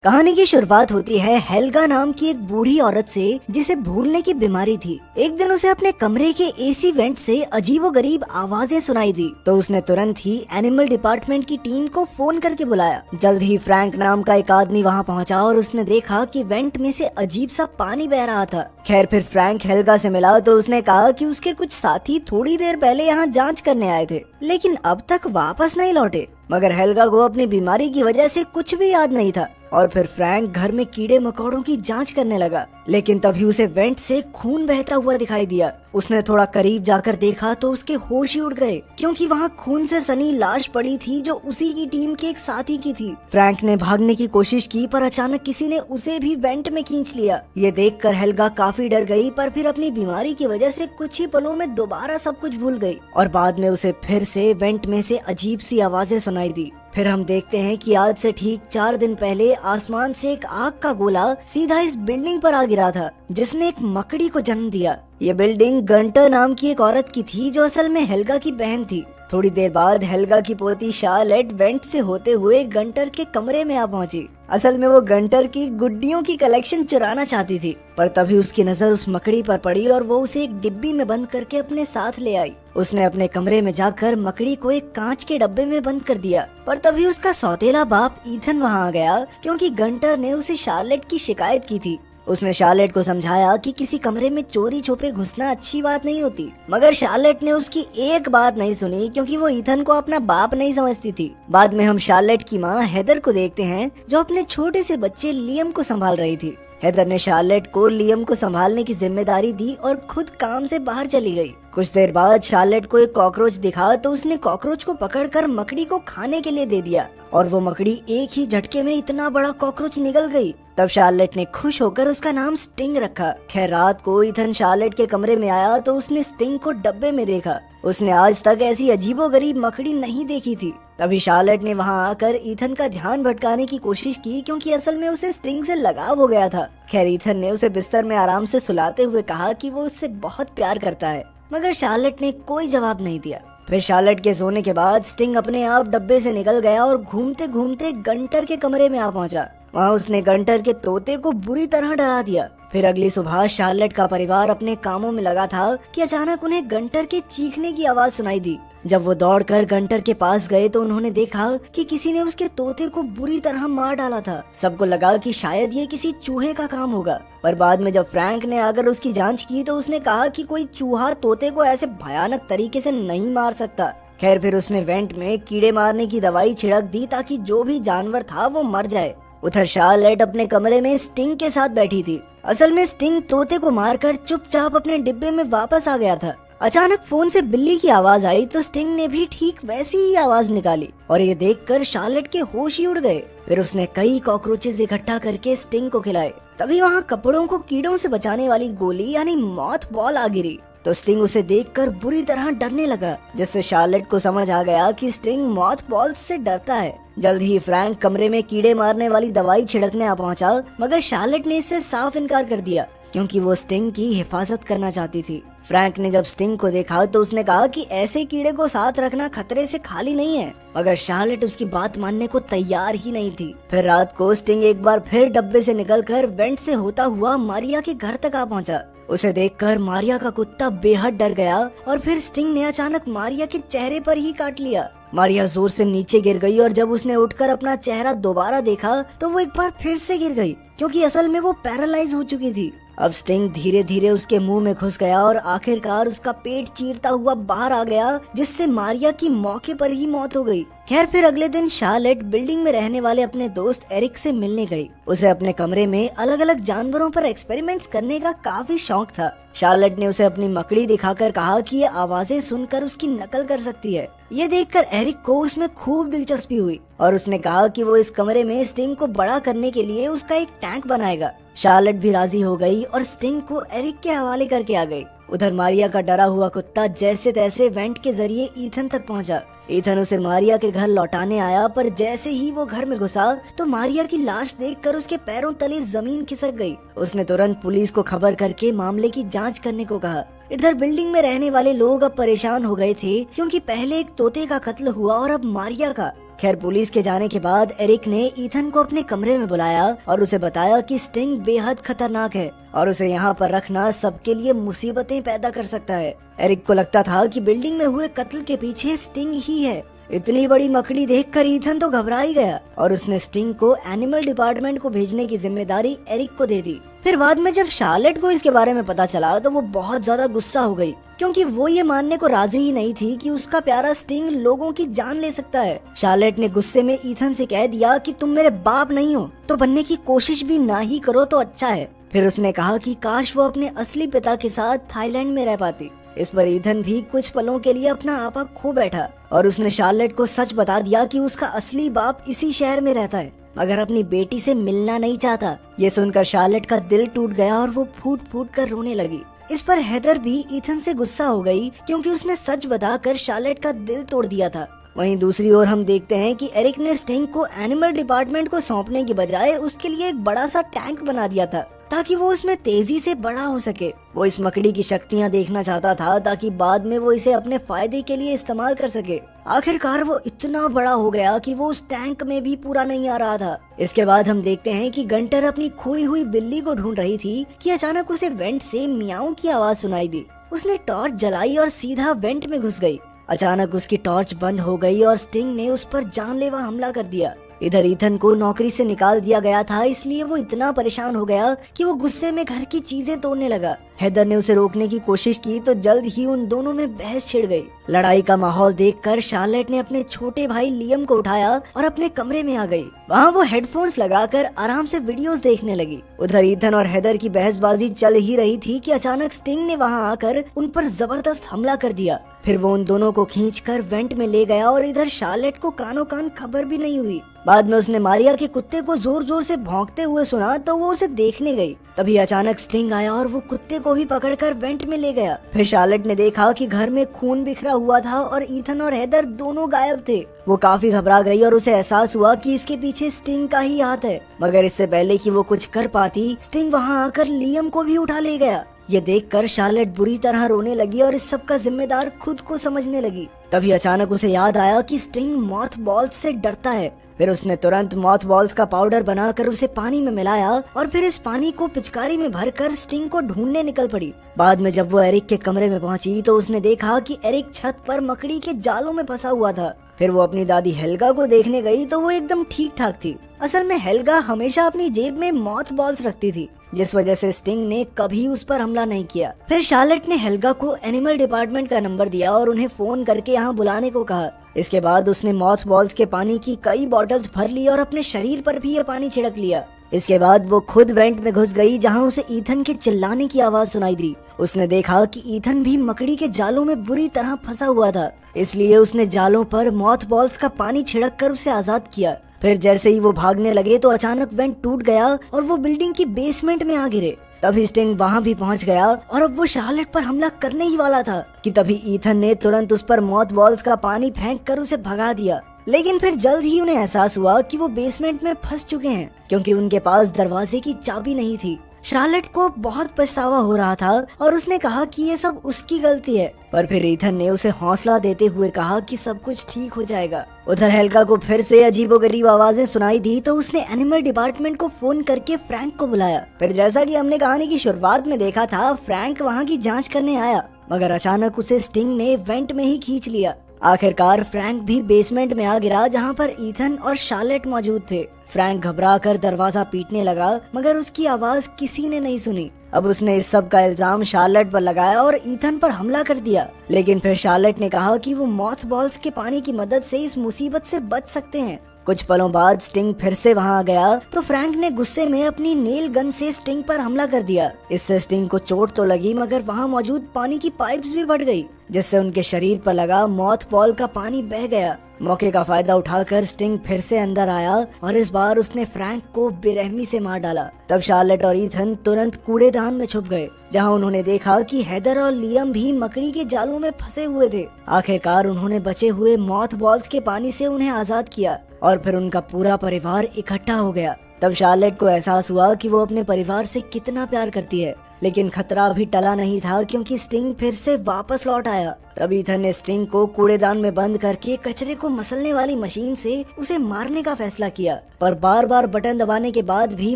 कहानी की शुरुआत होती है हेल्गा नाम की एक बूढ़ी औरत से जिसे भूलने की बीमारी थी। एक दिन उसे अपने कमरे के एसी वेंट से अजीबोगरीब आवाजें सुनाई दी तो उसने तुरंत ही एनिमल डिपार्टमेंट की टीम को फोन करके बुलाया। जल्द ही फ्रैंक नाम का एक आदमी वहां पहुंचा और उसने देखा कि वेंट में से अजीब सा पानी बह रहा था। खैर फिर फ्रैंक हेल्गा से मिला तो उसने कहा कि उसके कुछ साथी थोड़ी देर पहले यहाँ जांच करने आए थे लेकिन अब तक वापस नहीं लौटे। मगर हेल्गा को अपनी बीमारी की वजह से कुछ भी याद नहीं था और फिर फ्रैंक घर में कीड़े मकोड़ों की जांच करने लगा। लेकिन तभी उसे वेंट से खून बहता हुआ दिखाई दिया। उसने थोड़ा करीब जाकर देखा तो उसके होश ही उड़ गए क्योंकि वहाँ खून से सनी लाश पड़ी थी जो उसी की टीम के एक साथी की थी। फ्रैंक ने भागने की कोशिश की पर अचानक किसी ने उसे भी वेंट में खींच लिया। ये देखकर हेल्गा काफी डर गई पर फिर अपनी बीमारी की वजह से कुछ ही पलों में दोबारा सब कुछ भूल गई और बाद में उसे फिर से वेंट में से अजीब सी आवाजें सुनाई दी। फिर हम देखते हैं कि आज से ठीक 4 दिन पहले आसमान से एक आग का गोला सीधा इस बिल्डिंग पर आ गिरा था जिसने एक मकड़ी को जन्म दिया। ये बिल्डिंग गंटर नाम की एक औरत की थी जो असल में हेल्गा की बहन थी। थोड़ी देर बाद हेल्गा की पोती शार्लेट वेंट से होते हुए गंटर के कमरे में आ पहुंची। असल में वो गंटर की गुड्डियों की कलेक्शन चुराना चाहती थी पर तभी उसकी नजर उस मकड़ी पर पड़ी और वो उसे एक डिब्बी में बंद करके अपने साथ ले आई। उसने अपने कमरे में जाकर मकड़ी को एक कांच के डब्बे में बंद कर दिया पर तभी उसका सौतेला बाप ईथन वहाँ आ गया क्योंकि गंटर ने उसे शार्लेट की शिकायत की थी। उसने शार्लेट को समझाया कि किसी कमरे में चोरी छुपे घुसना अच्छी बात नहीं होती मगर शार्लेट ने उसकी एक बात नहीं सुनी क्योंकि वो ईथन को अपना बाप नहीं समझती थी। बाद में हम शार्लेट की माँ हेदर को देखते हैं जो अपने छोटे से बच्चे लियम को संभाल रही थी। हेदर ने शार्लेट को लियम को संभालने की जिम्मेदारी दी और खुद काम से बाहर चली गई। कुछ देर बाद शार्लेट को एक कॉकरोच दिखा तो उसने कॉकरोच को पकड़कर मकड़ी को खाने के लिए दे दिया और वो मकड़ी एक ही झटके में इतना बड़ा कॉकरोच निगल गई। तब शार्लेट ने खुश होकर उसका नाम स्टिंग रखा। खैर रात को ईथन शार्लेट के कमरे में आया तो उसने स्टिंग को डब्बे में देखा। उसने आज तक ऐसी अजीबोगरीब मकड़ी नहीं देखी थी। तभी शार्लेट ने वहां आकर ईथन का ध्यान भटकाने की कोशिश की क्योंकि असल में उसे स्टिंग से लगाव हो गया था। खैर ईथन ने उसे बिस्तर में आराम से सुलाते हुए कहा कि वो उससे बहुत प्यार करता है मगर शार्लेट ने कोई जवाब नहीं दिया। फिर शार्लेट के सोने के बाद स्टिंग अपने आप डब्बे से निकल गया और घूमते घूमते गंटर के कमरे में आ पहुंचा। वहाँ उसने गंटर के तोते को बुरी तरह डरा दिया। फिर अगली सुबह शार्लेट का परिवार अपने कामों में लगा था कि अचानक उन्हें गंटर के चीखने की आवाज सुनाई दी। जब वो दौड़कर गंटर के पास गए तो उन्होंने देखा कि किसी ने उसके तोते को बुरी तरह मार डाला था। सबको लगा कि शायद ये किसी चूहे का काम होगा पर बाद में जब फ्रैंक ने आकर उसकी जांच की तो उसने कहा कि कोई चूहा तोते को ऐसे भयानक तरीके से नहीं मार सकता। खैर फिर उसने वेंट में कीड़े मारने की दवाई छिड़क दी ताकि जो भी जानवर था वो मर जाए। उधर शार्लेट अपने कमरे में स्टिंग के साथ बैठी थी। असल में स्टिंग तोते को मारकर चुपचाप अपने डिब्बे में वापस आ गया था। अचानक फोन से बिल्ली की आवाज आई तो स्टिंग ने भी ठीक वैसी ही आवाज निकाली और ये देखकर शार्लेट के होश ही उड़ गए। फिर उसने कई कॉकरोचेस इकट्ठा करके स्टिंग को खिलाए। तभी वहाँ कपड़ों को कीड़ों से बचाने वाली गोली यानी मॉथ बॉल आ गिरी तो स्टिंग उसे देखकर बुरी तरह डरने लगा जिससे शार्लेट को समझ आ गया कि स्टिंग मॉथ बॉल से डरता है। जल्द ही फ्रैंक कमरे में कीड़े मारने वाली दवाई छिड़कने आ पहुंचा मगर शार्लेट ने इससे साफ इनकार कर दिया क्योंकि वो स्टिंग की हिफाजत करना चाहती थी। फ्रैंक ने जब स्टिंग को देखा तो उसने कहा कि ऐसे कीड़े को साथ रखना खतरे से खाली नहीं है मगर शार्लेट उसकी बात मानने को तैयार ही नहीं थी। फिर रात को स्टिंग एक बार फिर डब्बे से निकलकर वेंट से होता हुआ मारिया के घर तक आ पहुंचा। उसे देखकर मारिया का कुत्ता बेहद डर गया और फिर स्टिंग ने अचानक मारिया के चेहरे पर ही काट लिया। मारिया जोर से नीचे गिर गई और जब उसने उठकर अपना चेहरा दोबारा देखा तो वो एक बार फिर से गिर गई क्योंकि असल में वो पैरालाइज हो चुकी थी। अब स्टिंग धीरे धीरे उसके मुंह में घुस गया और आखिरकार उसका पेट चीरता हुआ बाहर आ गया जिससे मारिया की मौके पर ही मौत हो गई। खैर फिर अगले दिन शार्लेट बिल्डिंग में रहने वाले अपने दोस्त एरिक से मिलने गई। उसे अपने कमरे में अलग अलग जानवरों पर एक्सपेरिमेंट्स करने का काफी शौक था। शार्लेट ने उसे अपनी मकड़ी दिखाकर कहा कि ये आवाजें सुनकर उसकी नकल कर सकती है। ये देखकर एरिक को उसमें खूब दिलचस्पी हुई और उसने कहा कि वो इस कमरे में स्टिंग को बड़ा करने के लिए उसका एक टैंक बनाएगा। शार्लेट भी राजी हो गई और स्टिंग को एरिक के हवाले करके आ गई। उधर मारिया का डरा हुआ कुत्ता जैसे तैसे वेंट के जरिए ईथन तक पहुंचा। ईथन उसे मारिया के घर लौटाने आया पर जैसे ही वो घर में घुसा तो मारिया की लाश देखकर उसके पैरों तले जमीन खिसक गई। उसने तुरंत पुलिस को खबर करके मामले की जांच करने को कहा। इधर बिल्डिंग में रहने वाले लोग अब परेशान हो गए थे क्योंकि पहले एक तोते का कत्ल हुआ और अब मारिया का। खैर पुलिस के जाने के बाद एरिक ने ईथन को अपने कमरे में बुलाया और उसे बताया कि स्टिंग बेहद खतरनाक है और उसे यहाँ पर रखना सबके लिए मुसीबतें पैदा कर सकता है। एरिक को लगता था कि बिल्डिंग में हुए कत्ल के पीछे स्टिंग ही है। इतनी बड़ी मकड़ी देखकर ईथन तो घबरा ही गया और उसने स्टिंग को एनिमल डिपार्टमेंट को भेजने की जिम्मेदारी एरिक को दे दी। फिर बाद में जब शार्लेट को इसके बारे में पता चला तो वो बहुत ज्यादा गुस्सा हो गई, क्योंकि वो ये मानने को राजी ही नहीं थी कि उसका प्यारा स्टिंग लोगों की जान ले सकता है। शार्लेट ने गुस्से में ईथन से कह दिया कि तुम मेरे बाप नहीं हो तो बनने की कोशिश भी ना ही करो तो अच्छा है। फिर उसने कहा कि काश वो अपने असली पिता के साथ थाईलैंड में रह पाती। इस पर ईथन भी कुछ पलों के लिए अपना आपा खो बैठा और उसने शार्लेट को सच बता दिया कि उसका असली बाप इसी शहर में रहता है, मगर अपनी बेटी से मिलना नहीं चाहता। ये सुनकर शार्लेट का दिल टूट गया और वो फूट फूट कर रोने लगी। इस पर हेदर भी ईथन से गुस्सा हो गई, क्योंकि उसने सच बताकर शार्लेट का दिल तोड़ दिया था। वहीं दूसरी ओर हम देखते हैं कि एरिक ने स्टिंग को एनिमल डिपार्टमेंट को सौंपने की बजाय उसके लिए एक बड़ा सा टैंक बना दिया था, ताकि वो उसमें तेजी से बड़ा हो सके। वो इस मकड़ी की शक्तियाँ देखना चाहता था ताकि बाद में वो इसे अपने फायदे के लिए इस्तेमाल कर सके। आखिरकार वो इतना बड़ा हो गया कि वो उस टैंक में भी पूरा नहीं आ रहा था। इसके बाद हम देखते हैं कि गंटर अपनी खोई हुई बिल्ली को ढूंढ रही थी कि अचानक उसे वेंट से मियाऊ की आवाज सुनाई दी। उसने टॉर्च जलाई और सीधा वेंट में घुस गई। अचानक उसकी टॉर्च बंद हो गई और स्टिंग ने उस पर जानलेवा हमला कर दिया। इधर ईथन को नौकरी से निकाल दिया गया था, इसलिए वो इतना परेशान हो गया कि वो गुस्से में घर की चीजें तोड़ने लगा। हेदर ने उसे रोकने की कोशिश की तो जल्द ही उन दोनों में बहस छिड़ गई। लड़ाई का माहौल देखकर शार्लेट ने अपने छोटे भाई लियम को उठाया और अपने कमरे में आ गई। वहाँ वो हेडफोन्स लगाकर आराम से वीडियोस देखने लगी। उधर ईथन और हेदर की बहसबाजी चल ही रही थी कि अचानक स्टिंग ने वहाँ आकर उन पर जबरदस्त हमला कर दिया। फिर वो उन दोनों को खींचकर वेंट में ले गया और इधर शार्लेट को कानों कान खबर भी नहीं हुई। बाद में उसने मारिया के कुत्ते को जोर जोर से भौंकते हुए सुना तो वो उसे देखने गई। तभी अचानक स्टिंग आया और वो कुत्ते को भी पकड़कर वेंट में ले गया। फिर शार्लेट ने देखा कि घर में खून बिखरा हुआ था और ईथन और हेदर दोनों गायब थे। वो काफी घबरा गई और उसे एहसास हुआ कि इसके पीछे स्टिंग का ही हाथ है। मगर इससे पहले कि वो कुछ कर पाती, स्टिंग वहाँ आकर लियम को भी उठा ले गया। ये देखकर शार्लेट बुरी तरह रोने लगी और इस सब का जिम्मेदार खुद को समझने लगी। तभी अचानक उसे याद आया कि स्टिंग मॉथ बॉल्स से डरता है। फिर उसने तुरंत मॉथ बॉल्स का पाउडर बनाकर उसे पानी में मिलाया और फिर इस पानी को पिचकारी में भरकर स्टिंग को ढूंढने निकल पड़ी। बाद में जब वो एरिक के कमरे में पहुंची तो उसने देखा कि एरिक छत पर मकड़ी के जालों में फंसा हुआ था। फिर वो अपनी दादी हेल्गा को देखने गई तो वो एकदम ठीक ठाक थी। असल में हेल्गा हमेशा अपनी जेब में मॉथ बॉल्स रखती थी, जिस वजह से स्टिंग ने कभी उस पर हमला नहीं किया। फिर शार्लेट ने हेल्गा को एनिमल डिपार्टमेंट का नंबर दिया और उन्हें फोन करके यहाँ बुलाने को कहा। इसके बाद उसने मॉथ बॉल्स के पानी की कई बॉटल्स भर ली और अपने शरीर पर भी ये पानी छिड़क लिया। इसके बाद वो खुद वेंट में घुस गई, जहाँ उसे ईथन के चिल्लाने की आवाज सुनाई दी। उसने देखा कि ईथन भी मकड़ी के जालों में बुरी तरह फंसा हुआ था, इसलिए उसने जालों पर मॉथ बॉल्स का पानी छिड़क कर उसे आजाद किया। फिर जैसे ही वो भागने लगे तो अचानक वेंट टूट गया और वो बिल्डिंग की बेसमेंट में आ गिरे। तभी स्टिंग वहाँ भी पहुँच गया और अब वो शार्लेट पर हमला करने ही वाला था कि तभी ईथन ने तुरंत उस पर मॉथ बॉल्स का पानी फेंक कर उसे भगा दिया। लेकिन फिर जल्द ही उन्हें एहसास हुआ कि वो बेसमेंट में फंस चुके हैं, क्योंकि उनके पास दरवाजे की चाबी नहीं थी। शार्लेट को बहुत पछतावा हो रहा था और उसने कहा कि ये सब उसकी गलती है, पर फिर ईथन ने उसे हौसला देते हुए कहा कि सब कुछ ठीक हो जाएगा। उधर हेल्गा को फिर से अजीबोगरीब आवाजें सुनाई दी तो उसने एनिमल डिपार्टमेंट को फोन करके फ्रैंक को बुलाया। फिर जैसा कि हमने कहानी की शुरुआत में देखा था, फ्रैंक वहाँ की जाँच करने आया, मगर अचानक उसे स्टिंग ने वेंट में ही खींच लिया। आखिरकार फ्रैंक भी बेसमेंट में आ गिरा, जहाँ पर ईथन और शार्लेट मौजूद थे। फ्रैंक घबरा कर दरवाजा पीटने लगा, मगर उसकी आवाज किसी ने नहीं सुनी। अब उसने इस सब का इल्जाम शार्लेट पर लगाया और ईथन पर हमला कर दिया। लेकिन फिर शार्लेट ने कहा कि वो मॉथ बॉल्स के पानी की मदद से इस मुसीबत से बच सकते हैं। कुछ पलों बाद स्टिंग फिर से वहाँ आ गया तो फ्रैंक ने गुस्से में अपनी नेल गन से स्टिंग पर हमला कर दिया। इससे स्टिंग को चोट तो लगी, मगर वहाँ मौजूद पानी की पाइप्स भी फट गई, जिससे उनके शरीर पर लगा मॉथ बॉल का पानी बह गया। मौके का फायदा उठाकर स्टिंग फिर से अंदर आया और इस बार उसने फ्रैंक को बेरहमी से मार डाला। तब शार्लेट और ईथन तुरंत कूड़ेदान में छुप गए, जहां उन्होंने देखा कि हेदर और लियम भी मकड़ी के जालों में फंसे हुए थे। आखिरकार उन्होंने बचे हुए मॉथ बॉल्स के पानी से उन्हें आजाद किया और फिर उनका पूरा परिवार इकट्ठा हो गया। तब शार्लेट को एहसास हुआ कि वो अपने परिवार से कितना प्यार करती है। लेकिन खतरा अभी टला नहीं था क्योंकि स्टिंग फिर से वापस लौट आया। तब ईथन ने स्टिंग को कूड़ेदान में बंद करके कचरे को मसलने वाली मशीन से उसे मारने का फैसला किया, पर बार बार बटन दबाने के बाद भी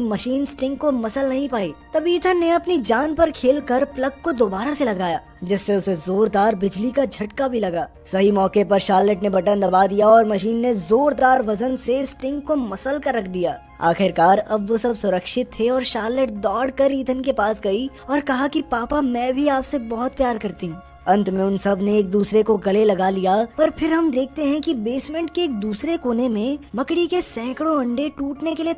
मशीन स्टिंग को मसल नहीं पाई। तब ईथन ने अपनी जान पर खेलकर प्लग को दोबारा से लगाया, जिससे उसे जोरदार बिजली का झटका भी लगा। सही मौके पर शार्लेट ने बटन दबा दिया और मशीन ने जोरदार वजन से स्टिंग को मसल कर रख दिया। आखिरकार अब वो सब सुरक्षित थे और शार्लेट दौड़कर ईथन के पास गई और कहा कि पापा, मैं भी आपसे बहुत प्यार करती हूँ। अंत में उन सब ने एक दूसरे को गले लगा लिया, पर फिर हम देखते हैं कि बेसमेंट के एक दूसरे कोने में मकड़ी के सैकड़ों अंडे टूटने के लिए